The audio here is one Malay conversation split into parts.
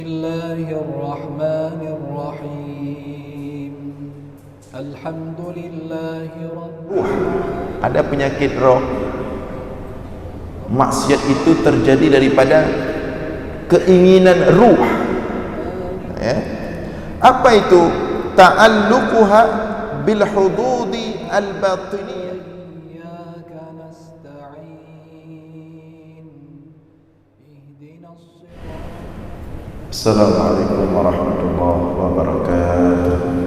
Bismillahirrahmanirrahim. Alhamdulillahirabbil Ada penyakit roh. Maksiat itu terjadi daripada keinginan ruh. Ya. Apa itu? Ta'alluquha bil hududi al batiniyah. Iyyaka nasta'in. Ihdinas siratal Assalamualaikum warahmatullahi wabarakatuh.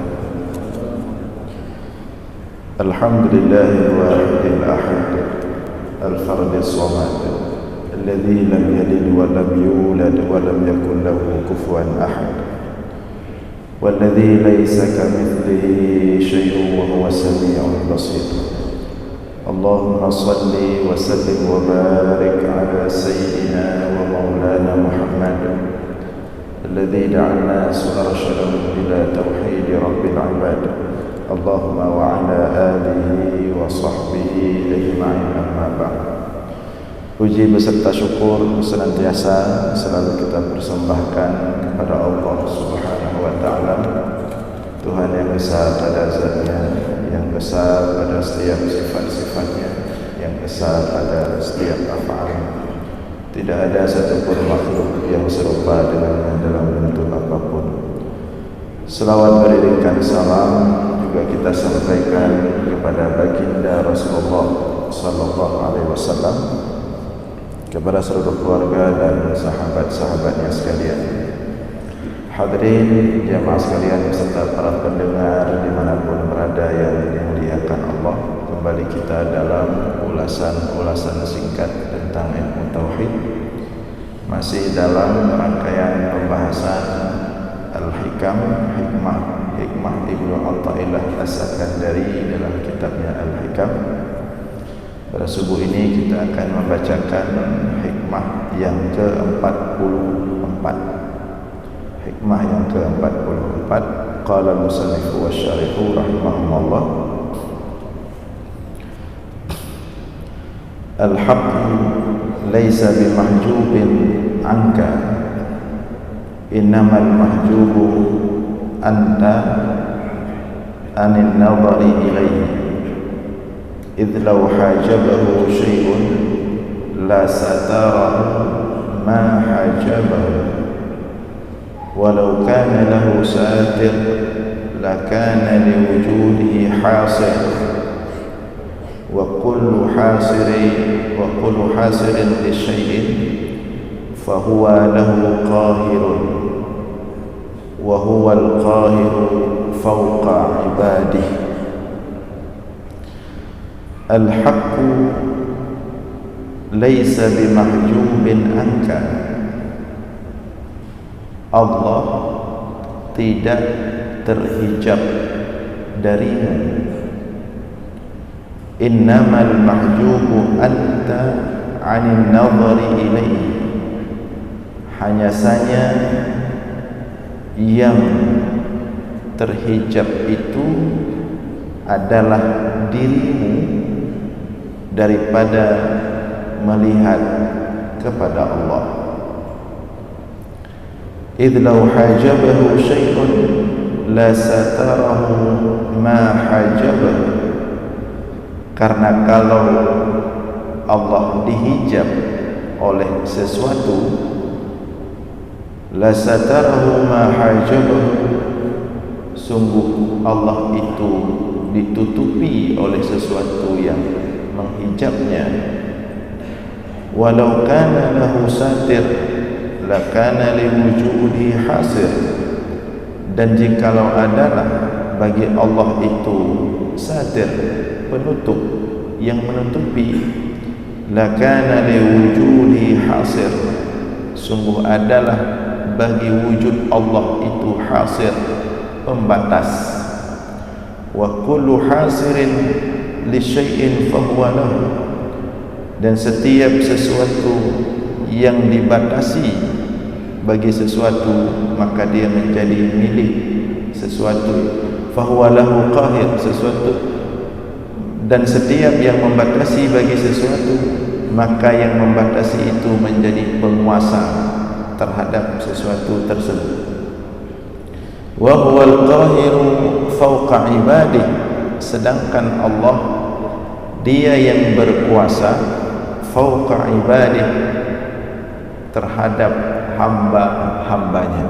Alhamdulillahil wahidil ahad al-fardis samad alladzi lam yalid wa lam yulad wa lam yakul lahu kufuwan ahad walladzi laisa kamitslihi syai'un wa huwa samii'ul basir. Allahumma shalli wa sallim wa barik ala sayyidina wa maulana Muhammad الذي دعا الناس وأرشدهم إلى توحيد رب العباد اللهم وعلى آله وصحبه أجمعين أما بعد. Puji beserta syukur senantiasa selalu kita persembahkan kepada Allah Subhanahu wa taala, Tuhan yang besar pada zatnya, yang besar pada setiap sifat-sifatnya, yang besar pada setiap af'alnya. Tidak ada satupun makhluk yang serupa dengannya dalam bentuk apapun. Selawat beriringkan salam juga kita sampaikan kepada baginda Rasulullah sallallahu alaihi wasallam, kepada seluruh keluarga dan sahabat-sahabatnya sekalian. Hadirin jamaah sekalian beserta para pendengar dimanapun berada yang dimuliakan Allah, kembali kita dalam ulasan singkat tentang ilmu tauhid, masih dalam rangkaian pembahasan Al-Hikam, hikmah Ibnu Athaillah As-Sakandari dalam kitabnya Al-Hikam. Pada subuh ini kita akan membacakan hikmah yang ke-44. Hikmah yang ke-44. Qala al-musannif wa syarihu rahimahumullah, al-haqqu laysa bimahjubin anka, innamal mahjubu anta anin nadhari ilayhi, idh law hajabahu syai'un la satarahu ma hajabahu, walau kana lahu satir lakana liwujudihi hasir, wa kullu hasirin li syai'in fahuwa lahu qahirun wa huwa al-qahiru fawqa ibadihi. Al-haqqu laysa bimahjubin anka, Allah tidak terhijab darimu. Innamal mahjubu anta 'anil nadhari ilaihi, hanya saja yang terhijab itu adalah dirimu daripada melihat kepada Allah. Idh law hajabahu syai'un la satarahu ma hajabahu, karena kalau Allah dihijab oleh sesuatu, la satarahu ma hajabahu, sungguh Allah itu ditutupi oleh sesuatu yang menghijabnya. Walau kana lahu satir lakana liwujudi hasir, dan jikalau adalah bagi Allah itu satir, penutup yang menutupi, lakana liwujudi hasir, sungguh adalah bagi wujud Allah itu hasir, pembatas. Wa kullu hasirin li syai'in fahuwa lahu, dan setiap sesuatu yang dibatasi bagi sesuatu maka dia menjadi milik sesuatu. Fahuwa lahu qahir, sesuatu, dan setiap yang membatasi bagi sesuatu maka yang membatasi itu menjadi penguasa. terhadap sesuatu tersebut. Wa huwal qahiru fawqa ibadih, sedangkan Allah dia yang berkuasa fawqa ibadih, terhadap hamba-hambanya.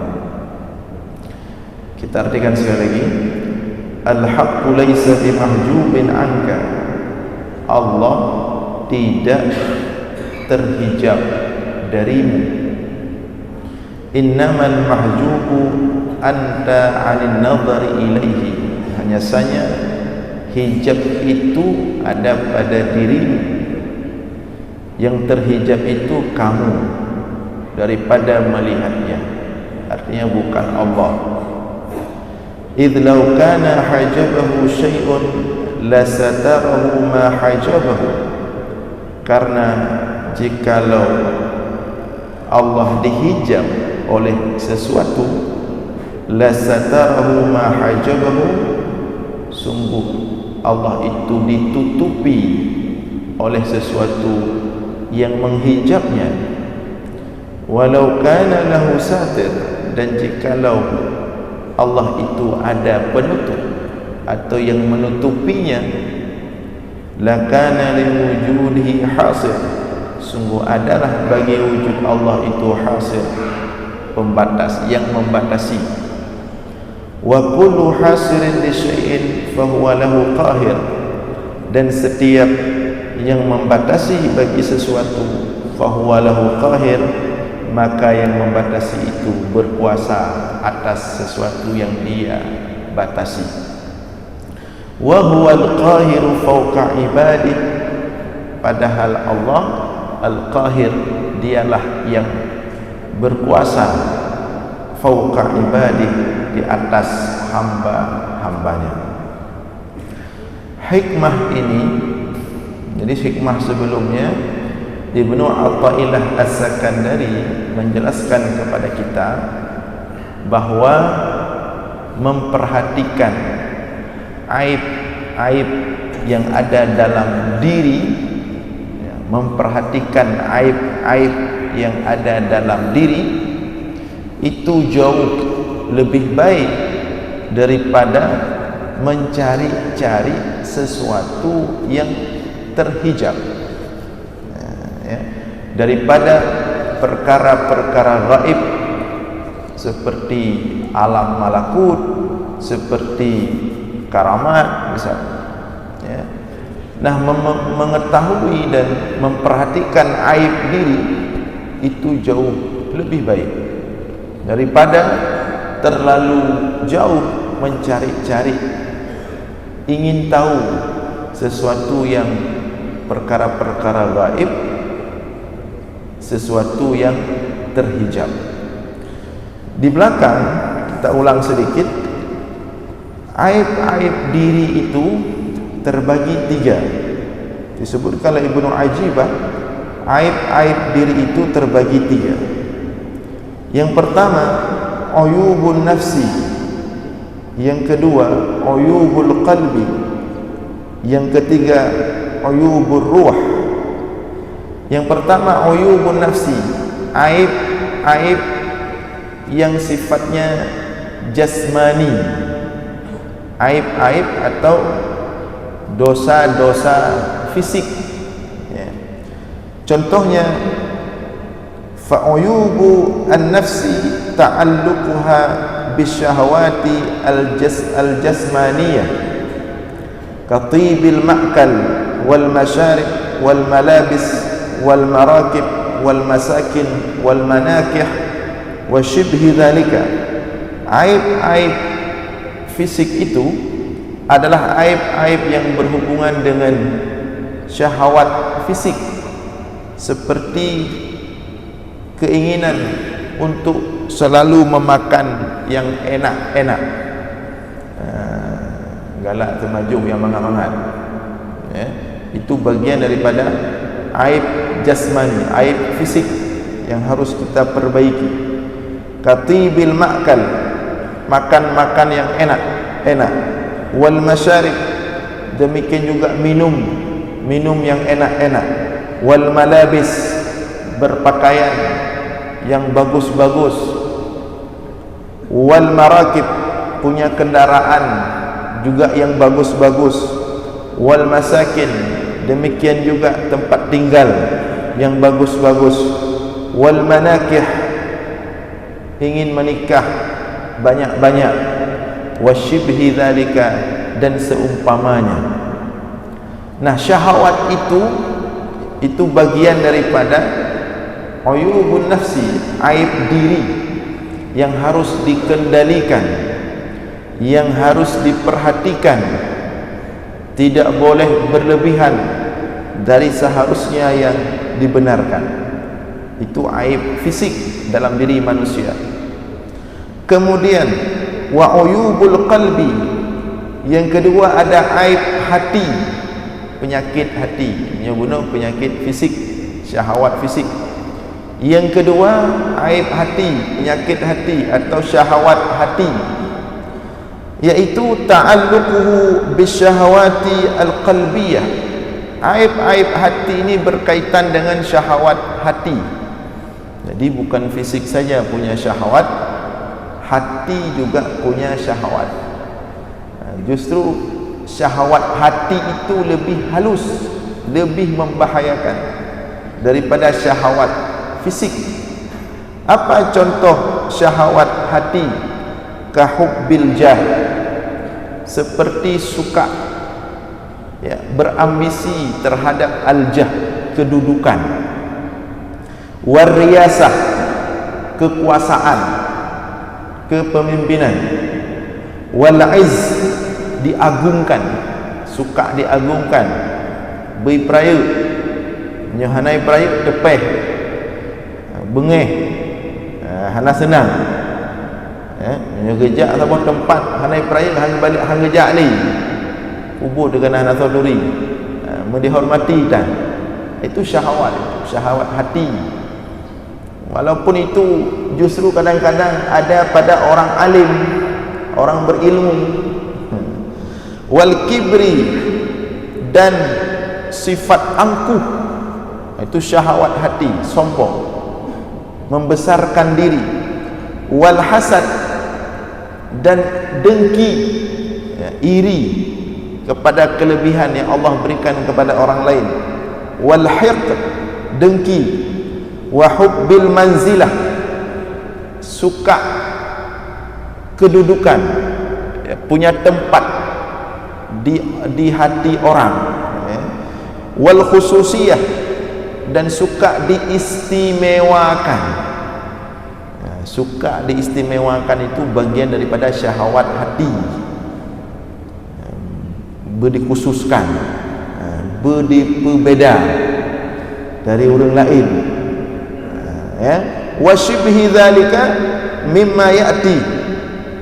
Kita artikan sekali lagi, al-haqqu laysa bimahjubin anka, Allah tidak terhijab darimu. Innamal mahjubu anta 'anil nadhari ilaihi, hanya saja hijab itu ada pada dirimu, yang terhijab itu kamu daripada melihatnya, artinya bukan Allah. Idh law kana hajabahu syai'un lasatarahu ma hajabahu, karena jikalau Allah dihijab oleh sesuatu, lasatarahu ma hajabahu, sungguh Allah itu ditutupi oleh sesuatu yang menghijabnya. Walau kana lahu satir, dan jikalau Allah itu ada penutup atau yang menutupinya, lakana liwujudihi hasir, sungguh adalah bagi wujud Allah itu hasir, pembatas, yang membatasi. Wa kullu hasirin li syai'in fahuwa lahu qahir, dan setiap yang membatasi bagi sesuatu fahuwa lahu qahir, maka yang membatasi itu berkuasa atas sesuatu yang dia batasi. Wa huwal qahiru fawqa ibadih, padahal Allah al-qahir, dialah yang berkuasa fawqa ibadih, di atas hamba-hambanya. Hikmah ini, jadi hikmah sebelumnya Ibnu Athaillah As-Sakandari menjelaskan kepada kita bahwa memperhatikan aib-aib yang ada dalam diri, memperhatikan aib-aib yang ada dalam diri itu jauh lebih baik daripada mencari-cari sesuatu yang terhijab, daripada perkara-perkara gaib seperti alam malakut, seperti karamat misalnya. Nah, mengetahui dan memperhatikan aib diri itu jauh lebih baik daripada terlalu jauh mencari-cari, ingin tahu sesuatu yang perkara-perkara gaib, sesuatu yang terhijab. Di belakang kita ulang sedikit, aib-aib diri itu terbagi 3. Disebutkan oleh Ibnu Ajibah, aib-aib diri itu terbagi 3. Yang pertama, uyubun nafsi. Yang kedua, uyubul qalbi. Yang ketiga, uyubur ruh. Yang pertama, uyubun nafsi, aib-aib yang sifatnya jasmani, aib-aib atau dosa-dosa fisik. Contohnya, fa'uyubu an-nafsi ta'alluquha bisyahawati al-jasmaniyah katibil ma'kal wal masharib wal malabis wal marakib wal masakin wal manakih wa shibhi dhalika. Aib-aib fisik itu adalah aib-aib yang berhubungan dengan syahwat fisik, seperti keinginan untuk selalu memakan yang enak-enak, galak termajuk yang mangat-mangat, itu bagian daripada aib jasmani, aib fisik yang harus kita perbaiki. Katibil ma'kal, makan-makan yang enak-enak, wal masyarib, demikian juga minum yang enak-enak, wal malabis, berpakaian yang bagus-bagus, wal marakib, punya kendaraan juga yang bagus-bagus, wal masakin, demikian juga tempat tinggal yang bagus-bagus, wal manakih, ingin menikah banyak-banyak, wasyibhi dzalika, dan seumpamanya. Nah, syahwat itu bagian daripada uyubun nafsi, aib diri yang harus dikendalikan, yang harus diperhatikan, tidak boleh berlebihan dari seharusnya yang dibenarkan. Itu aib fisik dalam diri manusia. Kemudian wa uyubul qalbi, yang kedua ada aib hati, penyakit hati, yang bunuh penyakit fisik, syahwat fisik. Yang kedua aib hati, penyakit hati atau syahwat hati, yaitu ta'alluquhu bisyahawati al-qalbiyah. Aib-aib hati ini berkaitan dengan syahwat hati. Jadi bukan fisik saja punya syahwat, hati juga punya syahwat. Justru syahwat hati itu lebih halus, lebih membahayakan daripada syahwat fisik. Apa contoh syahwat hati? Kahubbil jah, seperti suka, ya, berambisi terhadap al-jah, kedudukan, wariyasah, kekuasaan, kepemimpinan, wal-izz, diagungkan, suka diagungkan, berperaya, nyohanai peraya tepeh, bengeh, hana senang, ngejak sebuah tempat hanai peraya hang balik hang ngejak ni kubur dengan anak saudari, dihormati tak? Itu syahwat, syahwat hati. Walaupun itu justru kadang-kadang ada pada orang alim, orang berilmu. Wal kibri, dan sifat angkuh, itu syahwat hati, sombong, membesarkan diri. Wal hasad, dan dengki, ya, iri kepada kelebihan yang Allah berikan kepada orang lain. Wal hiqd, dengki. Wa hubbil manzilah, suka kedudukan, ya, punya tempat di hati orang, ya. Wal khususiyah, dan suka diistimewakan, ya, suka diistimewakan itu bagian daripada syahwat hati, ya, berdikhususkan, ya, berbeda dari orang lain, ya. Wasyibhi dzalika mimma ya'ti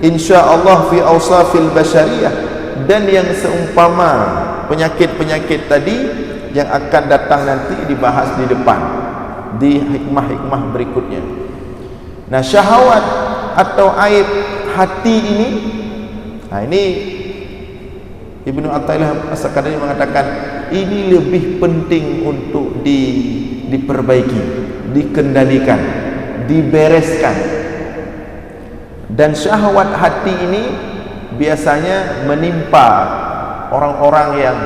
insyaallah fi awsafil basyariyah, dan yang seumpama penyakit-penyakit tadi yang akan datang nanti dibahas di depan di hikmah-hikmah berikutnya. Nah, syahwat atau aib hati ini, nah ini Ibnu Athaillah As-Sakandari mengatakan ini lebih penting untuk diperbaiki, dikendalikan, dibereskan. Dan syahwat hati ini biasanya menimpa orang-orang yang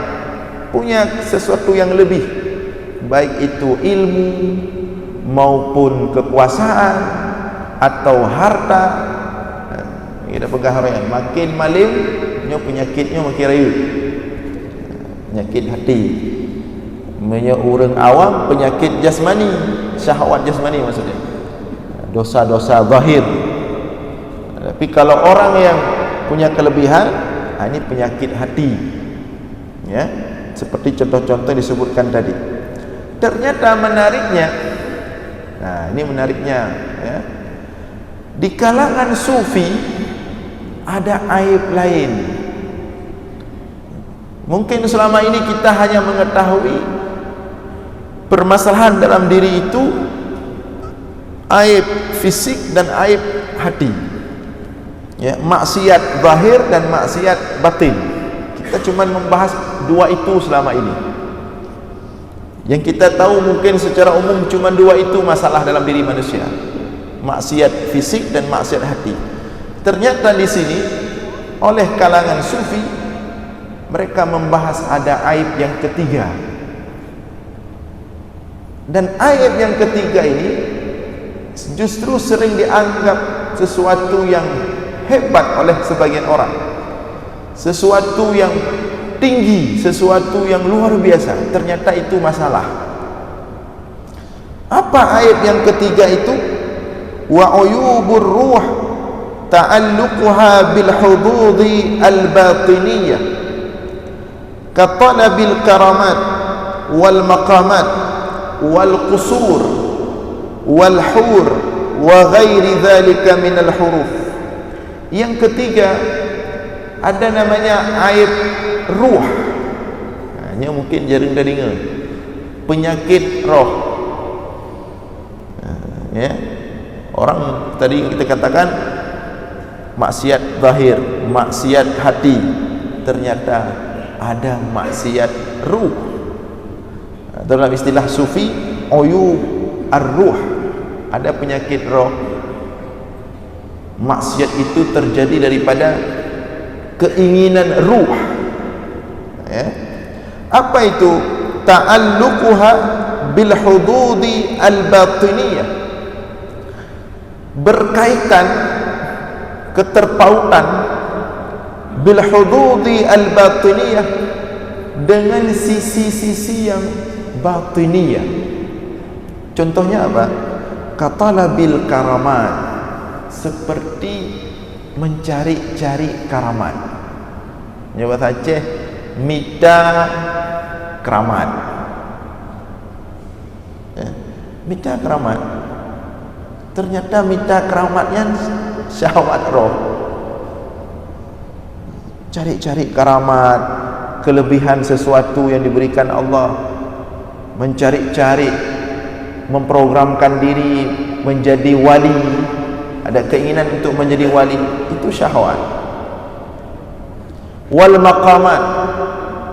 punya sesuatu yang lebih, baik itu ilmu maupun kekuasaan atau harta. Kita pegawaian makin malim, penyakitnya makin raya, penyakit hati. Orang awam penyakit jasmani, syahwat jasmani maksudnya, dosa-dosa zahir. Tapi kalau orang yang punya kelebihan, ini penyakit hati, ya, seperti contoh-contoh disebutkan tadi. Ternyata menariknya, nah ini menariknya, ya, di kalangan sufi ada aib lain. Mungkin selama ini kita hanya mengetahui permasalahan dalam diri itu aib fisik dan aib hati, ya, maksiat zahir dan maksiat batin. Kita cuma membahas dua itu selama ini. Yang kita tahu mungkin secara umum cuma dua itu masalah dalam diri manusia. maksiat fisik dan maksiat hati. Ternyata di sini oleh kalangan sufi mereka membahas ada aib yang ketiga. Dan aib yang ketiga ini justru sering dianggap sesuatu yang hebat oleh sebagian orang, sesuatu yang tinggi, sesuatu yang luar biasa. Ternyata itu masalah. Apa aib yang ketiga itu? Wa uyubur ruh ta'alluquha bil hududi al batiniyah ka talabil karamat wal maqamat wal qusur wal hur wa ghairi dhalika min al huruf. Yang ketiga ada namanya aib ruh. Hanya mungkin jarang dah dengar. Penyakit roh. Ya. Orang tadi kita katakan maksiat zahir, maksiat hati. Ternyata ada maksiat ruh. Dalam istilah sufi, uyub ar-ruh. Ada penyakit roh. Maksiat itu terjadi daripada keinginan ruh. Ya. Apa itu? Ta'alluquha bil hududi al-batiniyah. Berkaitan, keterpautan bil hududi al-batiniyah dengan sisi-sisi yang batiniyah. Contohnya apa? Katalabil karamat, seperti mencari-cari karamat. Jawa Aceh, minta keramat. Minta keramat. Ternyata minta keramatnya syahwat roh. Cari-cari karamat, kelebihan sesuatu yang diberikan Allah, mencari-cari, memprogramkan diri menjadi wali, ada keinginan untuk menjadi wali, itu syahwat. Wal maqamat,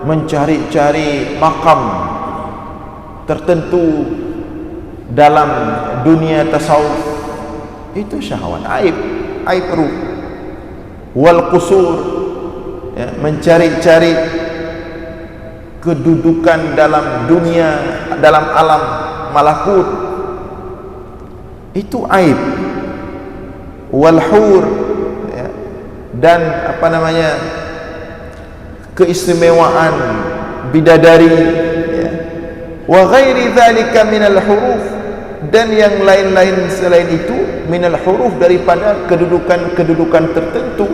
mencari-cari makam tertentu dalam dunia tasawuf, itu syahwat, aib ruh. Wal qusur, ya, mencari-cari kedudukan dalam dunia, dalam alam malakut, itu aib. Wal hur, ya, dan apa namanya, keistimewaan bidadari, ya. Wa ghairi dzalika minal huruf, dan yang lain-lain selain itu minal huruf, daripada kedudukan-kedudukan tertentu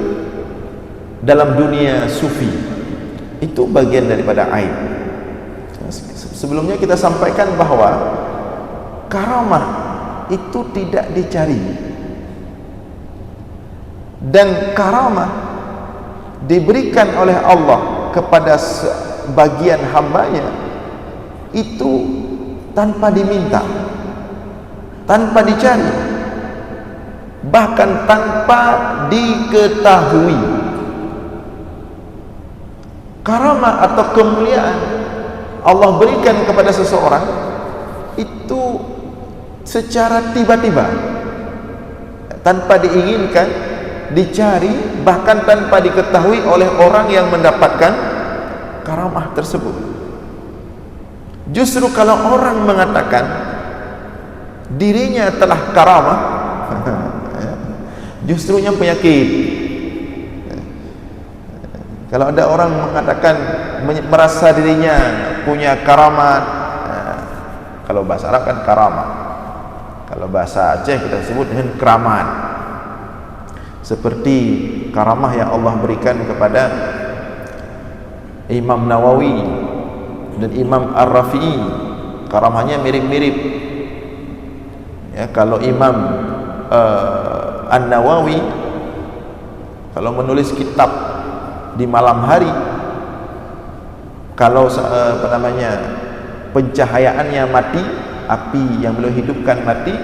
dalam dunia sufi. Itu bagian daripada aib. Sebelumnya kita sampaikan bahwa karamah itu tidak dicari, dan karamah diberikan oleh Allah kepada sebagian hambanya itu tanpa diminta, tanpa dicari, bahkan tanpa diketahui. Karamah atau kemuliaan Allah berikan kepada seseorang itu secara tiba-tiba, tanpa diinginkan, dicari, bahkan tanpa diketahui oleh orang yang mendapatkan karamah tersebut. Justru kalau orang mengatakan dirinya telah karamah, justrunya penyakit. Kalau ada orang mengatakan merasa dirinya punya karamat, kalau bahasa Arab kan karamah, kalau bahasa Aceh kita sebut dengan keramat. Seperti karamah yang Allah berikan kepada Imam Nawawi dan Imam Ar-Rafi'i, karamahnya mirip-mirip. Ya, kalau Imam An-Nawawi kalau menulis kitab di malam hari, kalau apa namanya, pencahayaannya mati, api yang beliau hidupkan mati,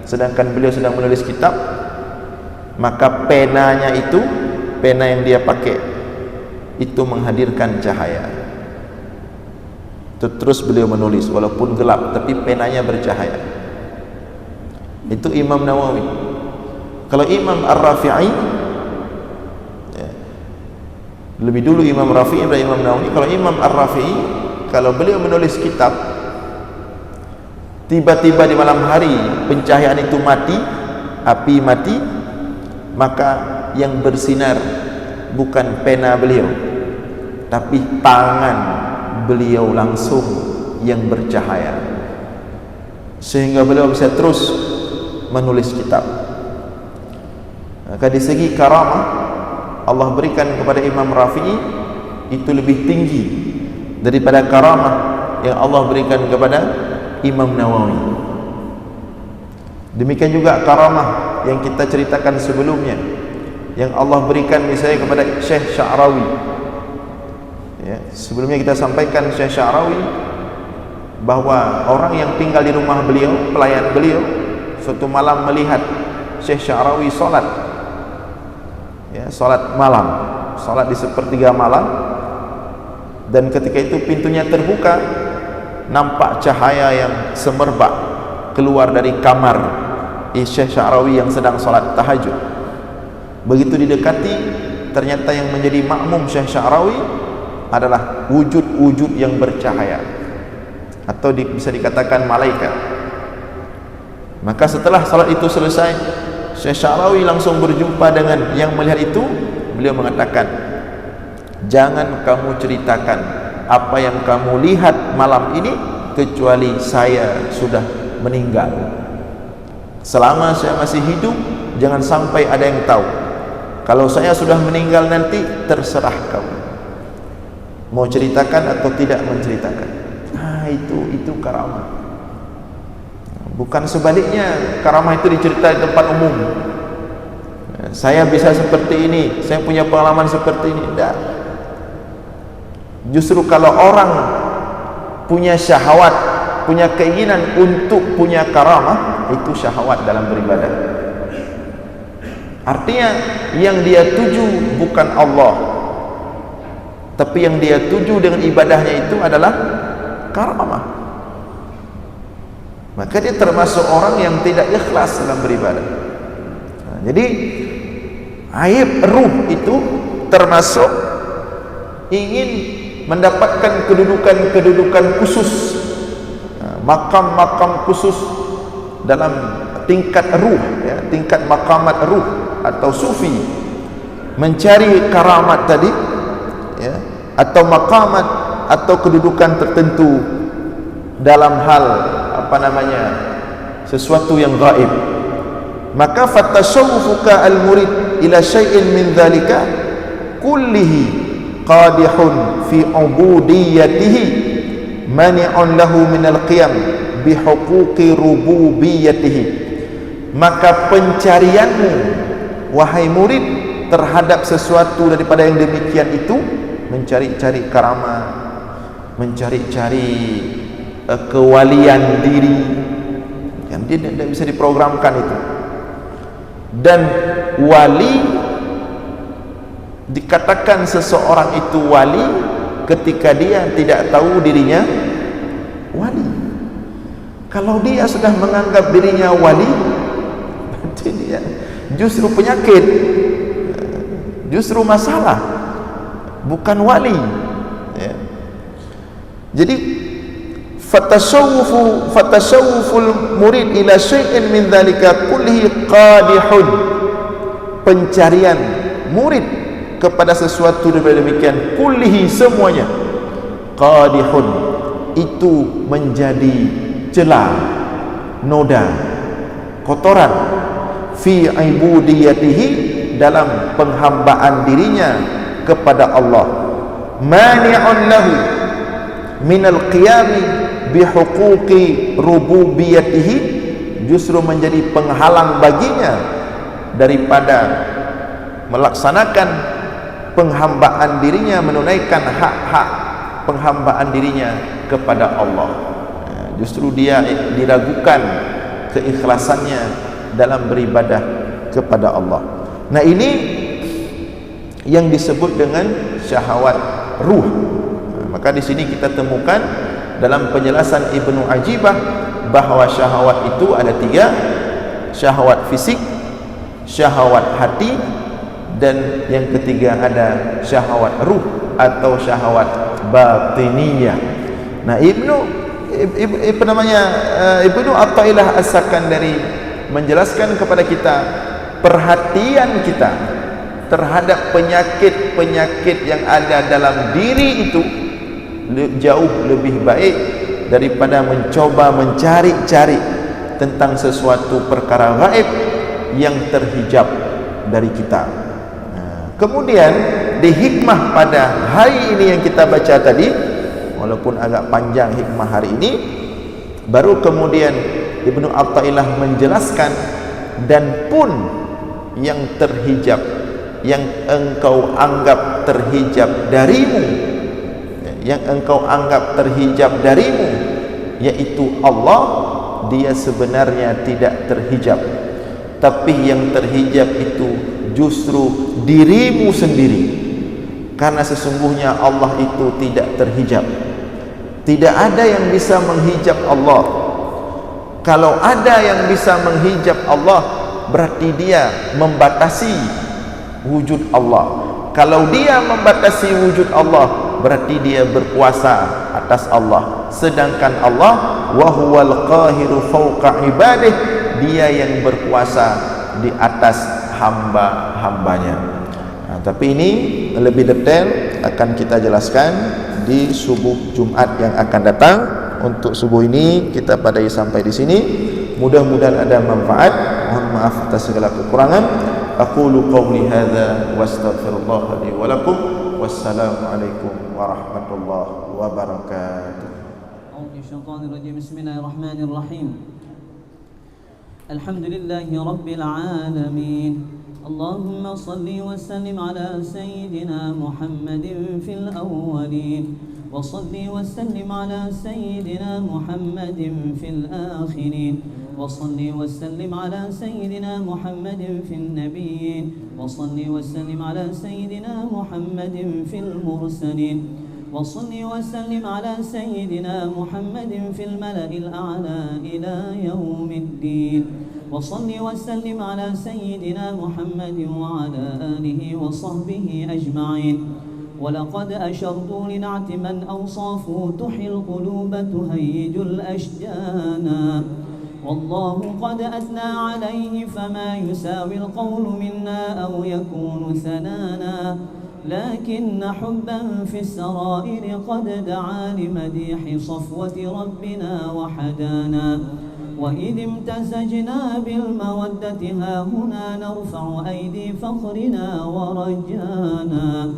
sedangkan beliau sedang menulis kitab, maka penanya itu, pena yang dia pakai itu menghadirkan cahaya. Terus beliau menulis walaupun gelap, tapi penanya bercahaya. Itu Imam Nawawi. Kalau Imam Ar-Rafi'i, ya, lebih dulu Imam Rafi'i dan Imam Nawawi. Kalau Imam Ar-Rafi'i, kalau beliau menulis kitab, tiba-tiba di malam hari pencahayaan itu mati, api mati, maka yang bersinar bukan pena beliau, tapi tangan beliau langsung yang bercahaya, sehingga beliau bisa terus menulis kitab. Maka di segi karamah Allah berikan kepada Imam Rafi'i itu lebih tinggi daripada karamah yang Allah berikan kepada Imam Nawawi. Demikian juga karamah yang kita ceritakan sebelumnya, yang Allah berikan misalnya kepada Syekh Sya'rawi. Ya, sebelumnya kita sampaikan Syekh Sya'rawi bahwa orang yang tinggal di rumah beliau, pelayan beliau, suatu malam melihat Syekh Sya'rawi solat, ya, solat malam, solat di sepertiga malam, dan ketika itu pintunya terbuka, nampak cahaya yang semerbak keluar dari kamar Syekh Sya'rawi yang sedang solat tahajud. Begitu didekati, ternyata yang menjadi makmum Syekh Sya'rawi adalah wujud-wujud yang bercahaya, atau bisa dikatakan malaikat. Maka setelah salat itu selesai, Syekh Sya'rawi langsung berjumpa dengan yang melihat itu. Beliau mengatakan, jangan kamu ceritakan apa yang kamu lihat malam ini kecuali saya sudah meninggal. Selama saya masih hidup, jangan sampai ada yang tahu. Kalau saya sudah meninggal nanti, terserah kamu mau ceritakan atau tidak menceritakan. Itu karamah. Bukan sebaliknya, karamah itu diceritakan di tempat umum. Saya bisa seperti ini, saya punya pengalaman seperti ini. Tidak. Justru kalau orang punya syahwat, punya keinginan untuk punya karamah, itu syahwat dalam beribadah. Artinya yang dia tuju bukan Allah, tapi yang dia tuju dengan ibadahnya itu adalah karamah. Maka dia termasuk orang yang tidak ikhlas dalam beribadah. Jadi aib ruh itu termasuk ingin mendapatkan kedudukan khusus, makam-makam khusus dalam tingkat ruh, ya, tingkat maqamat ruh atau sufi, mencari karamat tadi, ya, atau maqamat atau kedudukan tertentu dalam hal sesuatu yang gaib. Maka fatasawwufuka al-murid ila syai'in min dhalika kullihi qadihun fi ubudiyatihi mani'un lahu min al-qiyam bihuquqi rububiyyatihi. Maka pencarianmu wahai murid terhadap sesuatu daripada yang demikian itu, mencari-cari karamah, mencari-cari kewalian diri yang dia tidak bisa diprogramkan itu. Dan wali, dikatakan seseorang itu wali ketika dia tidak tahu dirinya wali. Kalau dia sudah menganggap dirinya wali, berarti dia justru penyakit, justru masalah, bukan wali, ya. Jadi fatasawwuful murid ila syai'in min dzalika kullihi qadihun, pencarian murid kepada sesuatu demikian, kullihi semuanya, qadihun itu menjadi celah, noda, kotoran, fi ibudiyatihi dalam penghambaan dirinya kepada Allah, mani'un lahu minal qiyami bihuquqi rububiyatihi, justru menjadi penghalang baginya daripada melaksanakan penghambaan dirinya, menunaikan hak-hak penghambaan dirinya kepada Allah. Justru dia diragukan keikhlasannya dalam beribadah kepada Allah. Nah, ini yang disebut dengan syahwat ruh. Maka di sini kita temukan dalam penjelasan Ibnu Ajibah bahwa syahwat itu ada tiga. syahwat fisik, syahwat hati, dan yang ketiga ada syahwat ruh atau syahwat batiniyah. Nah, Ibnu Athaillah As-Sakandari menjelaskan kepada kita perhatian kita terhadap penyakit-penyakit yang ada dalam diri itu jauh lebih baik daripada mencoba mencari-cari tentang sesuatu perkara gaib yang terhijab dari kita. Kemudian di hikmah pada hari ini yang kita baca tadi, walaupun agak panjang hikmah hari ini, baru kemudian Ibnu Athaillah menjelaskan, dan pun yang terhijab, yang engkau anggap terhijab darimu, yang engkau anggap terhijab darimu, yaitu Allah, dia sebenarnya tidak terhijab, tapi yang terhijab itu justru dirimu sendiri, karena sesungguhnya Allah itu tidak terhijab. Tidak ada yang bisa menghijab Allah. Kalau ada yang bisa menghijab Allah, berarti dia membatasi wujud Allah. Kalau dia membatasi wujud Allah, berarti dia berkuasa atas Allah. Sedangkan Allah wa huwal qahiru fawqa ibadih, dia yang berkuasa di atas hamba-hambanya. Tapi ini lebih detail akan kita jelaskan di subuh Jumat yang akan datang. Untuk subuh ini kita padai sampai di sini. Mudah-mudahan ada manfaat. Mohon maaf atas segala kekurangan. Aqulu qawli hadza wa astaghfirullah li wa lakum. Wassalamualaikum warahmatullahi wabarakatuh. Bismillahirrahmanirrahim. Alhamdulillahi rabbil alamin. Allahumma salli wa sallim ala sayyidina Muhammadin fil awwalin. وصل وسلم على سيدنا محمد في الآخرين وصل وسلم على سيدنا محمد في النبيين وصل وسلم على سيدنا محمد في المرسلين وصل وسلم على سيدنا محمد في الملأ الأعلى إلى يوم الدين وصل وسلم على سيدنا محمد وعلى آله وصحبه أجمعين. ولقد أشرت لنعت من أوصافه تحيي القلوب تهيج الأشجان والله قد أثنى عليه فما يساوي القول منا أو يكون ثنانا لكن حبا في السرائر قد دعا لمديح صفوة ربنا وحدانا وإذ امتزجنا بالمودة ها هنا نرفع أيدي فخرنا ورجانا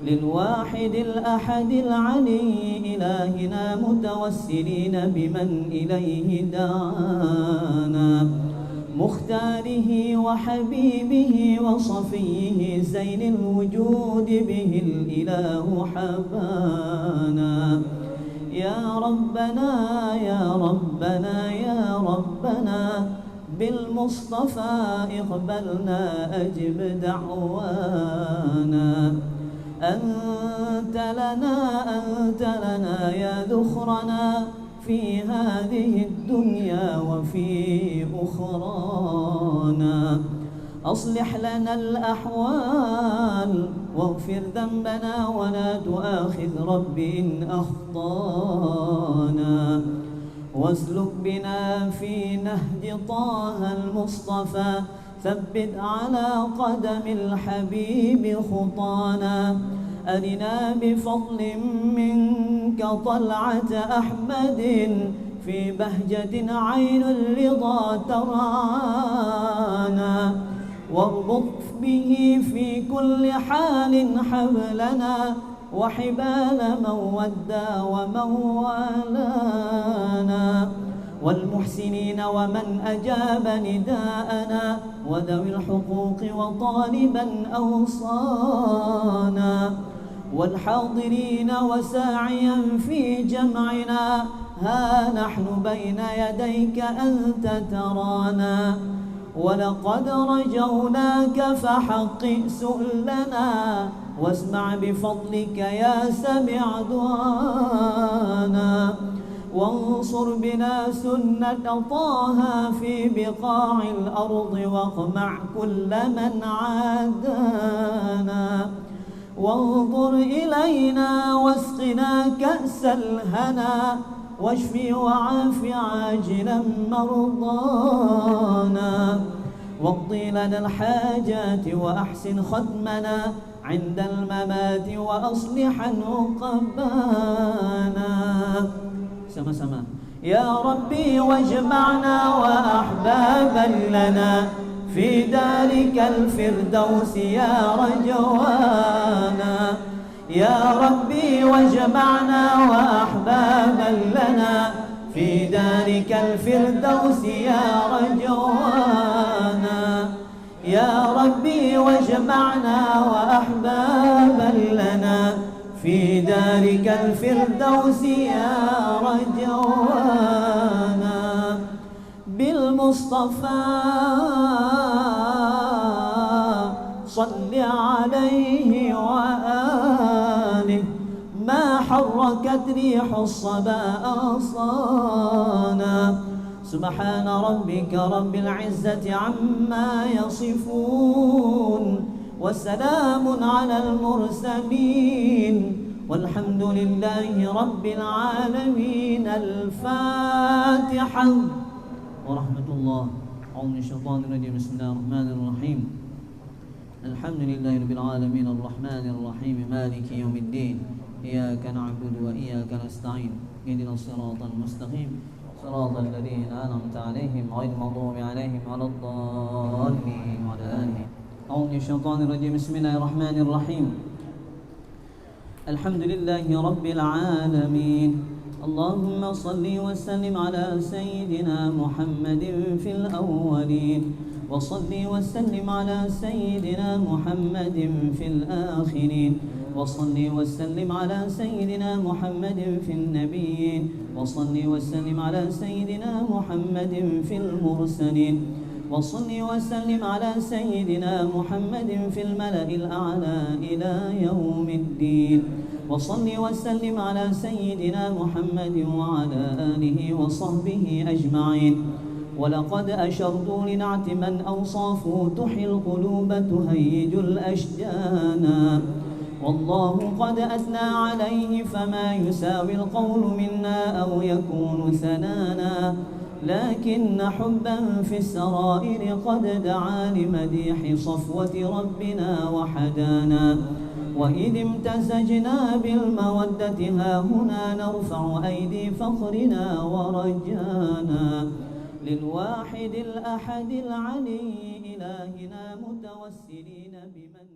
للواحد الأحد العلي إلهنا متوسلين بمن إليه دعانا مختاره وحبيبه وصفيه زين الوجود به الإله حبانا يا ربنا يا ربنا يا ربنا بالمصطفى اقبلنا أجب دعوانا أنت لنا يا ذخرنا في هذه الدنيا وفي أخرانا أصلح لنا الأحوال واغفر ذنبنا ولا تؤاخذ رب إن أخطانا واسلك بنا في نهج طه المصطفى ثبت على قدم الحبيب خطانا أرنا بفضل منك طلعة أحمد في بهجة عين الرضا ترعانا واربط به في كل حال حبلنا وحبال من ودى ومن والانا والمحسنين ومن أجاب نداءنا وذوي الحقوق وطالبا أوصانا والحاضرين وساعيا في جمعنا ها نحن بين يديك أنت ترانا ولقد رجوناك فحقق سؤلنا واسمع بفضلك يا سميع دعانا وانصر بنا سنة طه في بقاع الأرض واقمع كل من عادانا وانظر إلينا واسقنا كأس الهنا واشف وعاف عاجلا مرضانا واقضي لنا الحاجات وأحسن ختمنا عند الممات وأصلح عقبانا. sama-sama. يا ربي واجمعنا وأحبابا لنا في دارك الفردوس يا رجوانا. يا ربي واجمعنا وأحبابا لنا في دارك الفردوس يا رجوانا. يا ربي واجمعنا وأحبابا لنا في دارك الفردوس يا رجوانا. بالمصطفى صل عليه وآله ما حركت ريح الصبا أغصانا. سبحان ربك رب العزة عما يصفون وسلام على المرسلين والحمد لله رب العالمين. الفاتحة ورحمة الله. أعوذ من الشيطان الرجيم. بسم الله الرحمن الرحيم. الحمد لله رب العالمين الرحمن الرحيم مالك يوم الدين. إياك نعبد وإياك نستعين اهدنا الصراط المستقيم صراط الذين أنعمت عليهم غير المغضوب عليهم ولا الضالين وعلى آله. أعوذ من الشيطان الرجيم. بسم الله الرحمن الرحيم. الحمد لله رب العالمين. اللهم صل وسلم على سيدنا محمد في الأولين وصل وسلم على سيدنا محمد في الآخرين وصل وسلم على سيدنا محمد في النبيين وصل وسلم على سيدنا محمد في المرسلين وصل وسلم على سيدنا محمد في الملأ الأعلى إلى يوم الدين وصل وسلم على سيدنا محمد وعلى آله وصحبه أجمعين. ولقد أشرت لنعت من أوصافه تحيي القلوب تهيج الأشجانا. والله قد أثنى عليه فما يساوي القول منا أو يكون ثنانا. لكن حبا في السرائر قد دعا لمديح صفوة ربنا وحدانا. وإذ امتزجنا بالمودة ها هنا نرفع أيدي فخرنا ورجانا للواحد الأحد العلي إلهنا متوسلين بمن